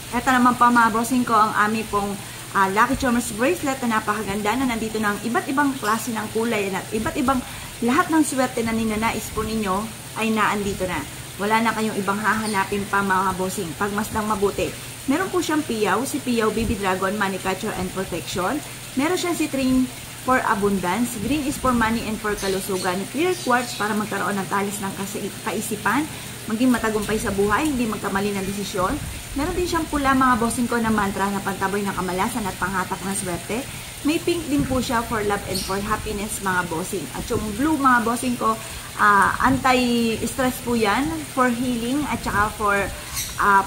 Ito naman pa mga bossing ko ang aming pong Lucky Charms bracelet na napakaganda na nandito ng iba't ibang klase ng kulay at iba't ibang lahat ng swerte na ninanais po ninyo ay naandito na. Wala na kayong ibang hahanapin pa mga bossing. Pagmasdang mabuti. Meron po siyang piyaw, si Piyaw Baby Dragon, Money Catcher and Protection. Meron siyang citrine for abundance. Green is for money and for kalusugan. Clear quartz para magkaroon ng talis ng kaisipan. Maging matagumpay sa buhay, hindi magkamali ng desisyon. Meron din siyang pula mga bossing ko na mantra na pantaboy ng kamalasan at panghatak ng swerte. May pink din po siya for love and for happiness mga bossing. At yung blue mga bossing ko, anti-stress po yan, for healing at saka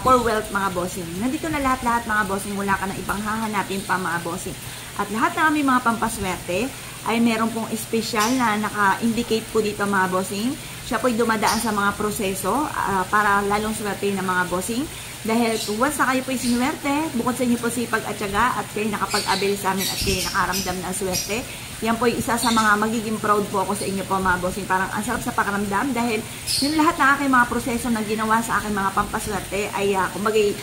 for wealth mga bossing. Nandito na lahat-lahat mga bossing, wala ka na ibang hahanapin pa mga bossing. At lahat ng aming mga pampaswerte ay meron pong special na naka-indicate po dito mga bossing. Siya po'y dumadaan sa mga proseso para lalong swerte ng mga bossing. Dahil once na kayo po'y sinuwerte, bukod sa inyo po sipag at tiyaga at kayo nakapag-abel sa amin at kayo nakaramdam ng swerte, yan po'y isa sa mga magiging proud po ako sa inyo po mga bossing. Parang ang sarap sa pakaramdam dahil yung lahat ng aking mga proseso na ginawa sa aking mga pampaswerte ay kumbagay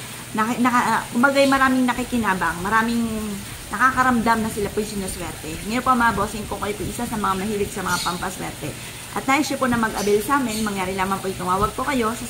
maraming nakikinabang, maraming nakakaramdam na sila po'y sinuswerte. Ngayon po mga bossing, kung kayo po isa sa mga mahilig sa mga pampaswerte at nais po na mag-abel sa amin, mangyari lamang po tumawag po kayo sa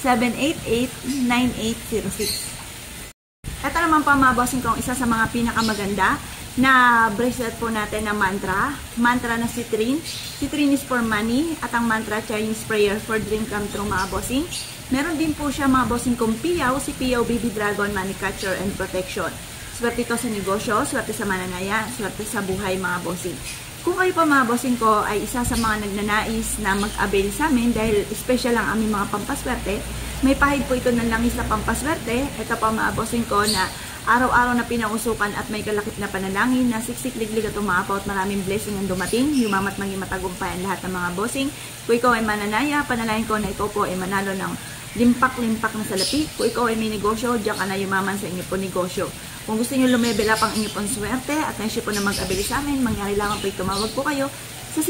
0948-788-9806. Ito naman po mga bossing kong isa sa mga pinakamaganda na bracelet po natin na mantra na citrine. Citrine is for money at ang mantra Chinese prayer for dream come true mga bossing. Meron din po siya mga bossing kong piyaw, si Piyaw Baby Dragon, Money Catcher and Protection. Swerte ito sa negosyo, swerte sa mananaya, swerte sa buhay mga bossing. Kung kayo pa mga bossing ko ay isa sa mga nagnanais na mag-avail sa amin dahil special ang aming mga pampaswerte, may pahid po ito ng langis na pampaswerte. Ito pa mga bossing ko na araw-araw na pinausukan at may kalakip na panalangin na siksik-liglig at umaapaw at maraming blessing ang dumating. Yumamat maging matagumpay ang lahat ng mga bossing. Kung ikaw ay mananaya, panalangin ko na ikaw po ay manalo ng limpak-limpak na salapi. Kung ikaw ay may negosyo, diyan ka na yumaman sa inyo po negosyo. Kung gusto niyo lumebel up ang inyo pong swerte at naisip po na mag-abili sa amin, mangyari lamang po tumawag po kayo sa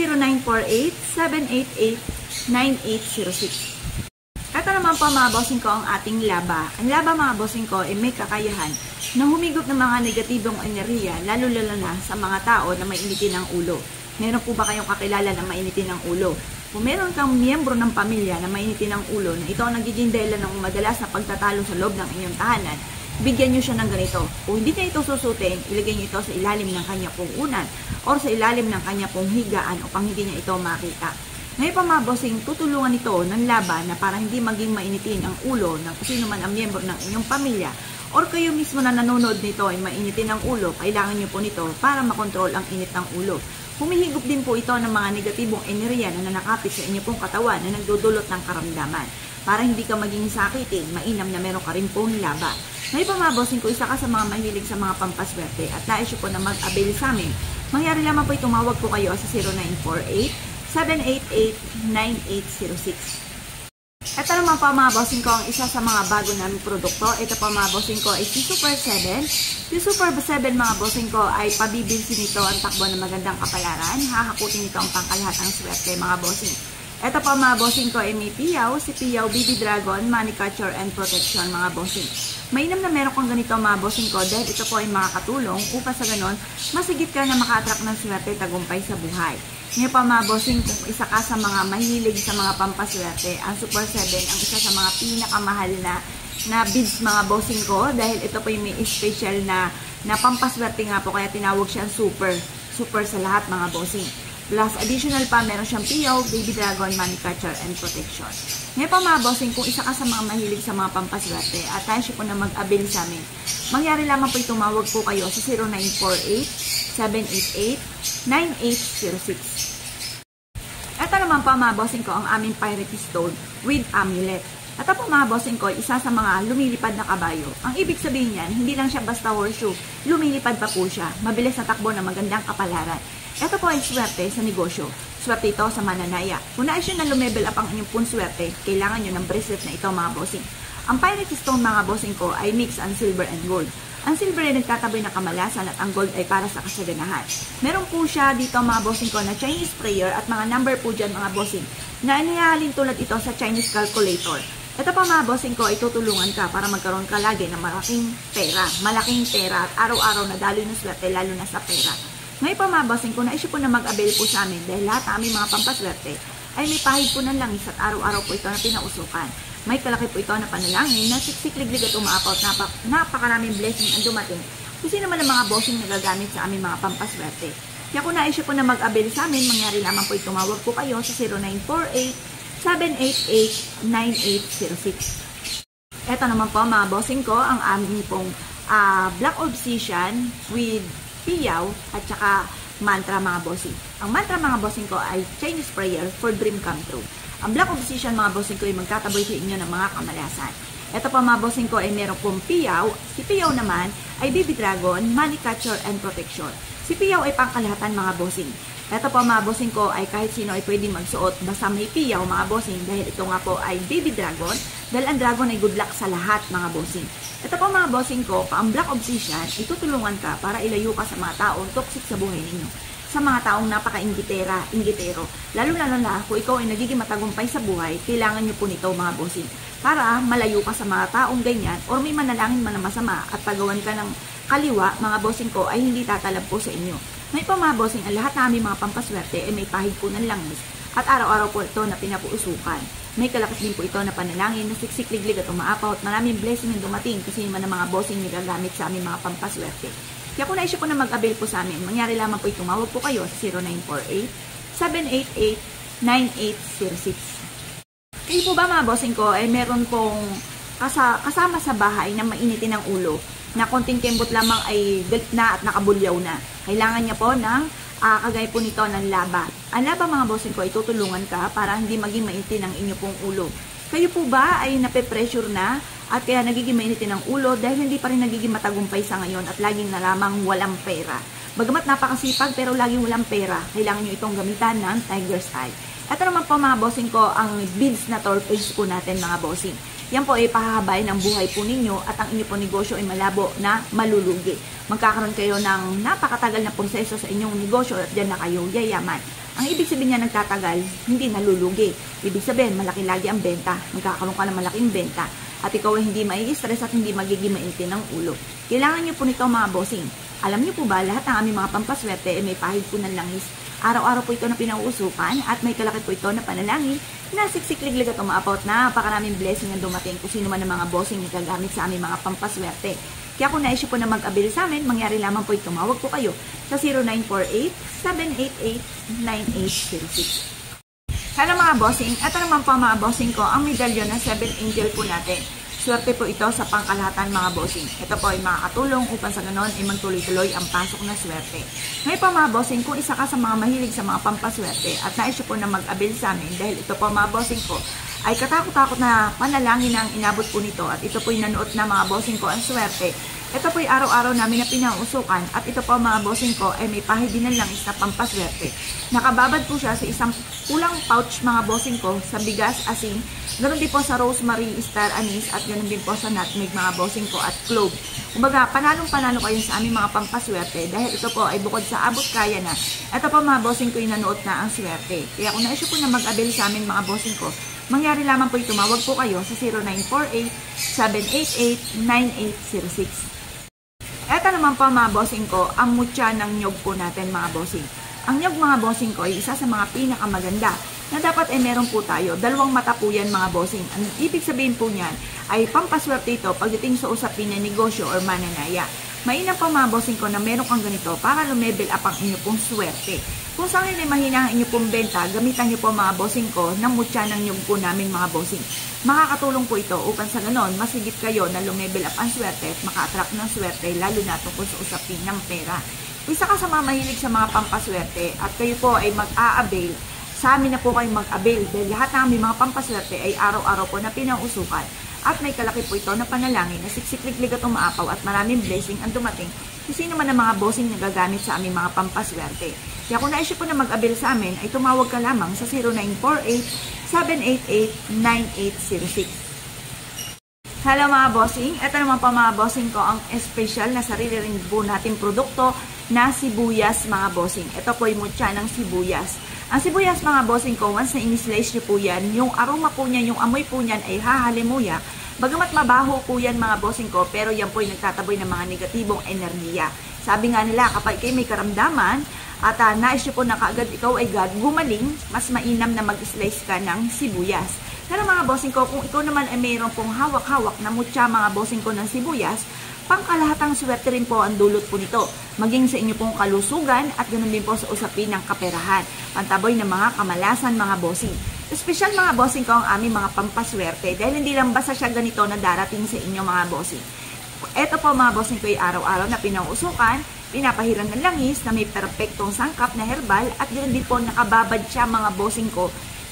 0948-788-9806. Ito naman po mga bossing ko ang ating laba. Ang laba mga bossing ko ay may kakayahan na humigop ng mga negatibong enerhiya, lalo-lalo na sa mga tao na mainitin ang ulo. Meron po ba kayong kakilala na mainitin ang ulo? Kung meron kang miyembro ng pamilya na mainitin ang ulo, na ito ang nagiging dahilan ng madalas na pagtatalo sa loob ng inyong tahanan, bigyan nyo siya ng ganito. Kung hindi niya ito susutin, ilagay nyo ito sa ilalim ng kanya pong unan or sa ilalim ng kanya pong higaan upang hindi niya ito makita. Ngayon pa mga bossing, tutulungan ito ng laban na para hindi maging mainitin ang ulo ng sino man ang miyembro ng inyong pamilya or kayo mismo na nanonood nito ay mainitin ang ulo, kailangan nyo po nito para makontrol ang init ng ulo. Humihigop din po ito ng mga negatibong enerhiya na nanakapit sa inyo pong katawan na nagdudulot ng karamdaman. Para hindi ka maging sakitin, mainam na meron ka rin pong laba. Ngayon pa mga bossing ko, isa ka sa mga mahilig sa mga pampaswerte at nais po na mag-avail sa amin. Mangyari lamang po tumawag po kayo sa 0948-788-9806. Ito naman po mga bossing ko ang isa sa mga bago naming produkto. Ito po mga bossing ko ay si Super 7. Si Super 7 mga bossing ko ay pabibilsin nito ang takbo ng magandang kapalaran. Hahakutin nito ang pangkalahatang swerte mga bossing. Ito po mga bossing ko ay may piyaw, si Piyaw Baby Dragon, Money Catcher and Protection mga bossing. Mainam na meron kong ganito mga bossing ko dahil ito po ay makakatulong upang sa ganon masigit ka na maka-attract ng swerte tagumpay sa buhay. Ngayon pa mga bossing, kung isa ka sa mga mahilig sa mga pampaswerte, ang Super 7 ang isa sa mga pinakamahal na beads mga bossing ko dahil ito po yung may special na pampaswerte nga po kaya tinawag siyang super sa lahat mga bossing. Plus, additional pa, meron siyang Piyaw, Baby Dragon, Money Catcher, and Protection. Ngayon pa mga bossing, kung isa ka sa mga mahilig sa mga pampaswerte at tayo siya po na mag-avail sa amin, mangyari lamang po tumawag po kayo sa 0948-788-9806. Ito naman pa mga bossing ko ang aming Pirate Stone with Amulet. Ito po mga bossing ko, isa sa mga lumilipad na kabayo. Ang ibig sabihin niyan, hindi lang siya basta horseshoe, lumilipad pa po siya, mabilis na takbo na magandang kapalaran. Ito po ay swerte sa negosyo. Swerte ito sa mananaya. Kung nais nyo na lumevel up ang inyong pong swerte, kailangan nyo ng bracelet na ito mga bossing. Ang Pirate Stone mga bossing ko ay mix ang silver and gold. Ang silver ay nagtataboy ng kamalasan at ang gold ay para sa kasaganahan. Meron po siya dito mga bossing ko na Chinese prayer at mga number po dyan mga bossing na inihahalin tulad ito sa Chinese calculator. Ito pa mga bossing ko, ay tutulungan ka para magkaroon ka lagi ng malaking pera at araw-araw na daloy ng swerte, lalo na sa pera. Ngayon pa mga bossing ko, naisip po na mag-avail po sa amin dahil lahat ng aming mga pampaswerte ay may pahid po ng langis at araw-araw po ito na pinausukan. May kalaki po ito na panalangin na siksik-liglig at umaapaw at napakaraming blessing ang dumating. Kung sino man ang mga bossing na gagamit sa aming mga pampaswerte. Kaya kung naisip po na mag-avail sa amin, mangyari lamang po tumawag po kayo sa 0948-788-9806. Ito naman po mga bossing ko, ang aming pong Black Obsidian with Piyaw at saka mantra mga bossing. Ang mantra mga bossing ko ay Chinese prayer for dream come true. Ang Black Obsidian mga bossing ko ay magtataboy sa inyo ng mga kamalasan. Ito pa mga bossing ko ay meron pong Piyaw. Si Piyaw naman ay Baby Dragon, Money Catcher and Protection. Si Piyaw ay pangkalahatan mga bossing. Ito pa mga bossing ko ay kahit sino ay pwedeng magsuot basta may Piyaw mga bossing dahil ito nga po ay Baby Dragon dahil ang dragon ay good luck sa lahat mga bossing. Ito pa mga bossing ko, ang Black Obsidian ay tutulungan ka para ilayo ka sa mga taong toxic sa buhay ninyo. Sa mga taong napaka-inggitero. Lalo-lalo na kung ikaw ay nagiging matagumpay sa buhay, kailangan nyo po nito mga bossing. Para malayo ka sa mga taong ganyan or may manalangin man na masama at pagawan ka ng kaliwa, mga bossing ko ay hindi tatalab po sa inyo. May pa mga bossing, ang lahat na aming mga pampaswerte ay may pahid po ng langis at araw-araw po ito na pinapuusukan. May kalakas din po ito na panalangin na siksik-liglig at umaapaw at maraming blessing ang dumating kasi man ang mga bossing na gagamit sa aming mga pampaswerte. Kaya kung naisip po na mag-avail po sa amin, mangyari lamang po tumawag po kayo sa 0948-788-9806. Kayo po ba mga bossing ko, ay meron pong kasama sa bahay na mainitin ng ulo, na konting kembot lamang ay galit na at nakabulyaw na. Kailangan niya po ng kagaya po nito ng laba. Ang laba mga bossing ko ay tutulungan ka para hindi maging mainitin ang inyo pong ulo. Kayo po ba ay nape-pressure na at kaya nagiging mainitin ang ulo dahil hindi pa rin nagiging matagumpay sa ngayon at laging na lamang walang pera? Bagamat napakasipag pero laging walang pera, kailangan nyo itong gamitan ng Tiger's Eye. Ito naman po mga bossing ko, ang beads na tortoise po natin mga bossing. Yan po ay pahahabay ng buhay po ninyo at ang inyo po negosyo ay malabo na malulugi. Magkakaroon kayo ng napakatagal na proseso sa inyong negosyo at dyan na kayo yayaman. Ang ibig sabihin niya nagtatagal, hindi nalulugi. Ibig sabihin, malaki lagi ang benta. Magkakaroon ka ng malaking benta. At ikaw ay hindi mai-stress at hindi magiging maintin ng ulo. Kailangan niyo po nito mga bossing. Alam niyo po ba, lahat ng aming mga pampaswerte ay may pahid po ng langis. Araw-araw po ito na pinauusukan at may kalakit po ito na panalangin na siksik-liglig at umaapaw at napakaraming blessing ang dumating kung sino man ang mga bossing na gagamit sa aming mga pampaswerte. Kaya kung naisip po na mag-avail sa amin, mangyari lamang po tumawag po kayo sa 0948-788-9806. Hello mga bossing, ito naman po mga bossing ko, ang medalyon ng 7 angel po natin. Swerte po ito sa pangkalahatan mga bossing. Ito po ay makakatulong upang sa ganon ay magtuloy-tuloy ang pasok na swerte. Ngayon po mga bossing, kung isa ka sa mga mahilig sa mga pampaswerte at naisip po na mag-avail sa amin dahil ito po mga bossing ko ay katakot-takot na panalangin ang inabot po nito at ito po ay nanood na mga bossing ko ang swerte. Ito po ay araw-araw namin na pinauusukan at ito po mga bossing ko ay may pahid din ng langis na pampaswerte. Nakababad po siya sa isang pulang pouch mga bossing ko sa bigas, asin, ganoon din po sa rosemary, star anise at ganoon din po sa nutmeg mga bossing ko at clove. Kumbaga, panalong-panalo kayo sa aming mga pampaswerte dahil ito po ay bukod sa abot kaya na. Ito po mga bossing ko ay nanood na ang swerte. Kaya kung naisip po na mag-avail sa amin mga bossing ko, mangyari lamang po tumawag po kayo sa 0948-788-9806. Ito naman po mga bossing ko, ang mutya ng nyog po natin mga bossing. Ang nyog mga bossing ko ay isa sa mga pinakamaganda na dapat ay meron po tayo. Dalawang mata po yan mga bossing. Ang ibig sabihin po niyan ay pampaswerte ito pagdating sa usapin ng negosyo or mananaya. Mainam po mga bossing ko na meron kang ganito para lumevel up ang inyo pong swerte. Kung saan ay mahina ang inyo pong benta, gamitan nyo po mga bossing ko ng mutya ng nyog po namin mga bossing. Makakatulong po ito upang sa ganon, masigit kayo na lumevel up ang swerte at maka-attract ng swerte lalo na tungkol sa usapin ng pera. Isa ka sa mga mahilig sa mga pampaswerte at kayo po ay mag-a-avail, sa amin na po kayo mag-avail dahil lahat ng aming mga pampaswerte ay araw-araw po na pinausukan at may kalaki po ito na panalangin na siksik-liglig at umaapaw at maraming blessing ang dumating kung sino man ang mga bossing na gagamit sa aming mga pampaswerte. Kaya kung naisip po na mag-avail sa amin ay tumawag ka lamang sa 0948-788-9806. Hello mga bossing, ito naman po mga bossing ko ang special na sarili rin po nating produkto na sibuyas mga bossing. Ito po ay mutya ng sibuyas. Ang sibuyas mga bossing ko, once na in-slice nyo po yan, yung aroma po niya, yung amoy po niyan ay hahalimuyak. Bagamat mabaho po yan mga bossing ko, pero yan po ay nagtataboy ng mga negatibong enerhiya. Sabi nga nila, kapag kayo may karamdaman, at nais nyo po na kaagad ikaw ay gumaling, mas mainam na mag-slice ka ng sibuyas. Pero mga bossing ko, kung ikaw naman ay mayroon pong hawak-hawak na mutya mga bossing ko ng sibuyas, pangkalahatang swerte rin po ang dulot po nito. Maging sa inyo pong kalusugan at ganoon din po sa usapin ng kaperahan. Pantaboy ng mga kamalasan mga bossing. Espesyal mga bossing ko ang aming mga pampaswerte dahil hindi lang basta siya ganito na darating sa inyo mga bossing. Ito po mga bossing ko ay araw-araw na pinauusukan, pinapahiran ng langis na may perpektong sangkap na herbal at ganoon din po nakababad siya mga bossing ko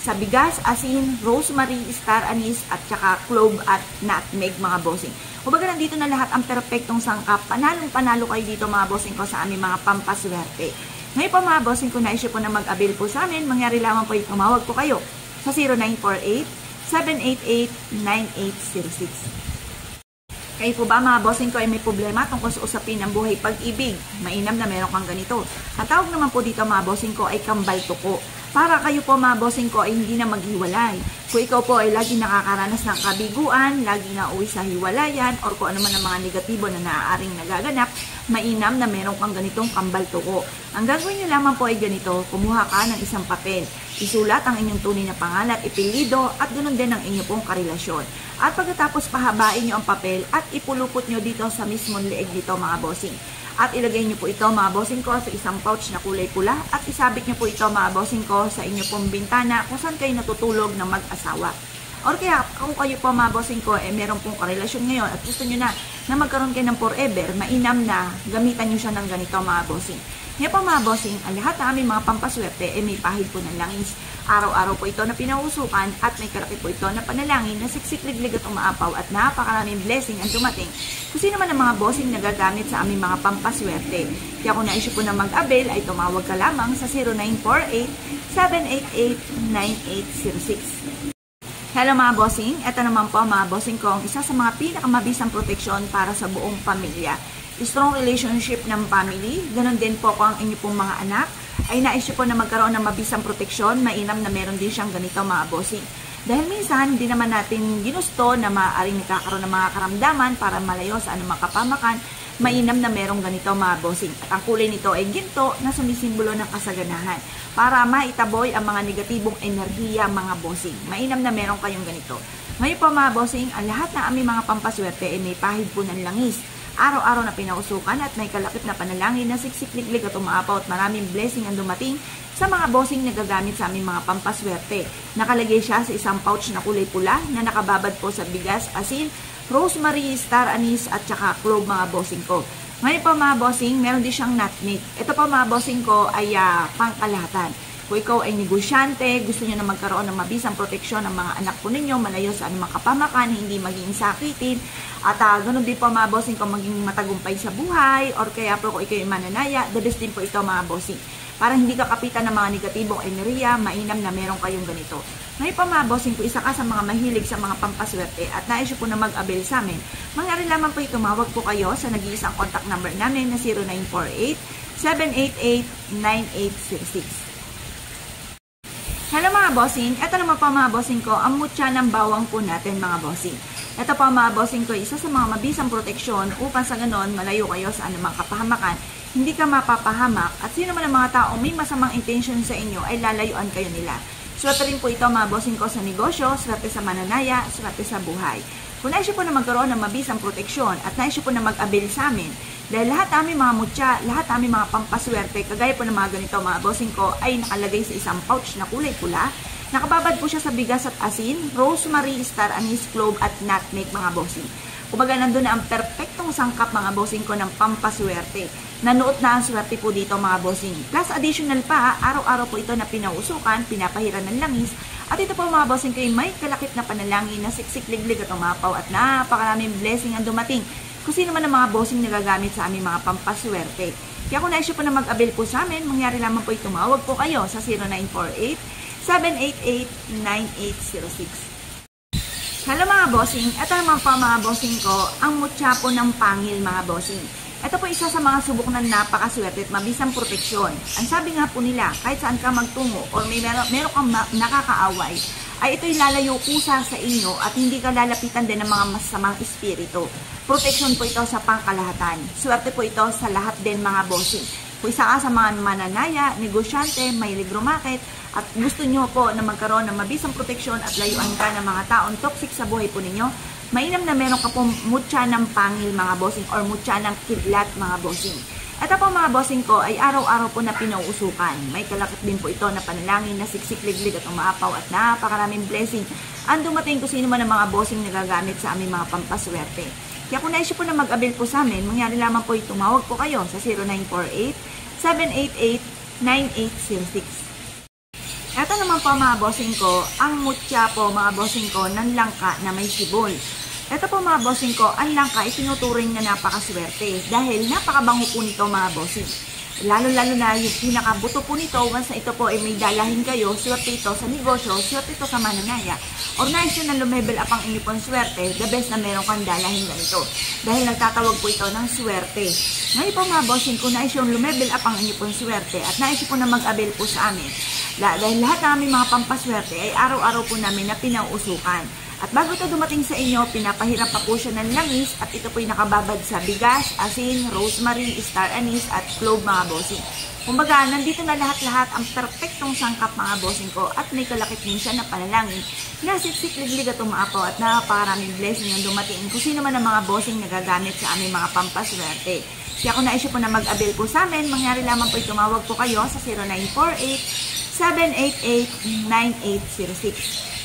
sa bigas, asin, rosemary, star anise at saka clove at nutmeg mga bossing. Kumbaga nandito na lahat ang perpektong sangkap. Panalong-panalo kayo dito mga bossing ko sa aming mga pampaswerte. Ngayon po mga bossing ko, na-issue po na mag-avail po sa amin. Mangyari lamang po yung tumawag po kayo sa 0948-788-9806. Kayo po ba mga bossing ko ay may problema tungkol sa usapin ng buhay pag-ibig? Mainam na meron kang ganito. Ang tawag naman po dito mga bossing ko ay kambal tuko. Para kayo po mga bossing ko ay hindi na maghiwalay. Kung ikaw po ay lagi nakakaranas ng kabiguan, lagi na uwi sa hiwalayan, or kung ano man ang mga negatibo na naaaring nagaganap, mainam na meron kang ganitong kambal tuko. Ang gagawin nyo lamang po ay ganito, kumuha ka ng isang papel. Isulat ang inyong tunay na pangalan, ipilido, at ganoon din ang inyong pong karelasyon. At pagkatapos pahabain nyo ang papel at ipulupot nyo dito sa mismong leeg dito mga bossing. At ilagay nyo po ito mga bossing ko sa isang pouch na kulay pula at isabit nyo po ito mga bossing ko sa inyong pong bintana kung saan kayo natutulog ng mag-asawa. Or kaya kung kayo po mga bossing ko meron pong karelasyon ngayon at gusto nyo na magkaroon kayo ng forever, mainam na gamitan nyo siya ng ganito mga bossing. Ngayon po mga bossing, ang lahat ng aming mga pampaswerte may pahid po ng langis. Araw-araw po ito na pinausukan at may kalaki po ito na panalangin na siksik-liglig at umaapaw at napakaraming blessing ang dumating. Kung sino man ang mga bossing na gagamit sa aming mga pampaswerte. Kaya kung na-issue po na mag-avail ay tumawag ka lamang sa 0948-788-9806. Hello mga bossing, ito naman po mga bossing ko ang isa sa mga pinakamabisang proteksyon para sa buong pamilya. Strong relationship ng family, ganun din po kung ang inyo pong mga anak ay na-issue po na magkaroon ng mabisang proteksyon, mainam na meron din siyang ganito mga bossing. Dahil minsan, hindi naman natin ginusto na maaaring nakakaroon ng mga karamdaman para malayo sa anumang kapamakan, mainam na merong ganito mga bossing. At ang kulay nito ay ginto na sumisimbolo ng kasaganahan para maitaboy ang mga negatibong enerhiya mga bossing. Mainam na meron kayong ganito. Ngayon po mga bossing, ang lahat ng aming mga pampaswerte ay may pahid po ng langis. Araw-araw na pinausukan at may kalakip na panalangin na siksik-liglig at umaapaw at maraming blessing ang dumating sa mga bossing na gagamit sa aming mga pampaswerte. Nakalagay siya sa isang pouch na kulay pula na nakababad po sa bigas, asin, rosemary, star anise at saka clove mga bossing ko. Ngayon po mga bossing, meron din siyang nutmeg. Ito po mga bossing ko ay pangkalahatan. Kung ikaw ay negosyante, gusto nyo na magkaroon ng mabisang proteksyon ng mga anak po ninyo, malayo sa anumang kapamakan, hindi maging sakitin, at ganoon din po mga bossing ko maging matagumpay sa buhay, or kaya po kung ikaw ay mananaya, the best din po ito mga bossing. Para hindi ka kapitan ng mga negatibong enerhiya, mainam na meron kayong ganito. Ngayon po mga bossing ko, isa ka sa mga mahilig sa mga pampaswerte at na-issue po na mag-avail sa amin. Mangyari lamang po tumawag po kayo sa nag-iisang contact number namin na 0948-788-9806. Hello mga bossing, ito naman po mga bossing ko, ang mutya ng bawang po natin mga bossing. Ito po mga bossing ko, isa sa mga mabisang proteksyon upang sa ganon malayo kayo sa anumang kapahamakan, hindi ka mapapahamak at sino man ang mga taong may masamang intention sa inyo ay lalayuan kayo nila. Swerte rin po ito mga bossing ko sa negosyo, swerte sa mananaya, swerte sa buhay. Kung na-issue po na magkaroon ng mabisang proteksyon at na-issue po na mag-avail sa amin, dahil lahat aming mga mutya, lahat aming mga pampaswerte, kagaya po ng mga ganito mga bossing ko, ay nakalagay sa isang pouch na kulay pula. Nakababad po siya sa bigas at asin, rosemary, star anise, clove at nutmeg mga bossing. Kumbaga nandun na ang perpektong sangkap mga bossing ko ng pampaswerte. Nanuot na ang swerte po dito mga bossing. Plus additional pa, araw-araw po ito na pinausukan, pinapahiran ng langis. At ito po mga bossing ko ay may kalakip na panalangin na siksik-liglig at umapaw at napakaraming blessing ang dumating. Kung sino man ang mga bossing na gagamit sa aming mga pampaswerte. Kaya kung na-issue po na mag-avail po sa amin, mangyari lamang po tumawag po kayo sa 0948-788-9806. Hello mga bossing, ito naman po mga bossing ko, ang mutya po ng pangil mga bossing. Ito po isa sa mga subok na napakaswerte at mabisang proteksyon. Ang sabi nga po nila, kahit saan ka magtungo o meron kang nakakaaway, ay ito'y lalayo kusa sa inyo at hindi ka lalapitan din ng mga masamang espiritu. Proteksyon po ito sa pangkalahatan. Swerte po ito sa lahat din mga bossing. Kung isa ka sa mga mananaya, negosyante, may libro market, at gusto nyo po na magkaroon ng mabisang proteksyon at layuan ka ng mga taong toxic sa buhay po ninyo, mainam na meron ka pong mutya ng pangil mga bossing or mutya ng kidlat mga bossing. Ito po mga bossing ko ay araw-araw po na pinauusukan. May kalakip din po ito na panalangin na siksik-liglig at umaapaw at napakaraming blessing ang dumating kung sino man ang mga bossing na gagamit sa aming mga pampaswerte. Kaya kung naisip po na mag-avail po sa amin, mangyari lamang po tumawag po kayo sa 0948-788-9806. Ito naman po mga bossing ko, ang mutya po mga bossing ko ng langka na may sibol. Ito po mga bossing ko, ang langka itinuturing na napakaswerte dahil napakabango po nito mga bossing. Lalo-lalo na yung pinakabuto po nito, once na ito po ay may dalahin kayo, swerte ito sa negosyo, swerte ito sa mananaya. Or nais nyo na lumebel up ang inyo pong swerte, the best na meron kang dalahin ganito. Dahil nagtatawag po ito ng swerte. Ngayon po mga bossing, kung nais yung lumebel up ang inyo pong swerte at nais po na mag-avail po sa amin, dahil lahat ng aming mga pampaswerte ay araw-araw po namin na pinauusukan. At bago ito dumating sa inyo, pinapahirap pa po siya ng langis at ito po'y nakababad sa bigas, asin, rosemary, star anise at clove mga bossing. Kumbaga, nandito na lahat-lahat ang perfectong sangkap mga bossing ko at may kalakip din siya na panalangin na siksik-liglig at umaapaw at napakaraming blessing ang dumating kung sino man ang mga bossing na gagamit sa aming mga pampaswerte. Kaya kung naisip po na mag-avail po sa amin, mangyari lamang po tumawag po kayo sa 0948-788-9806.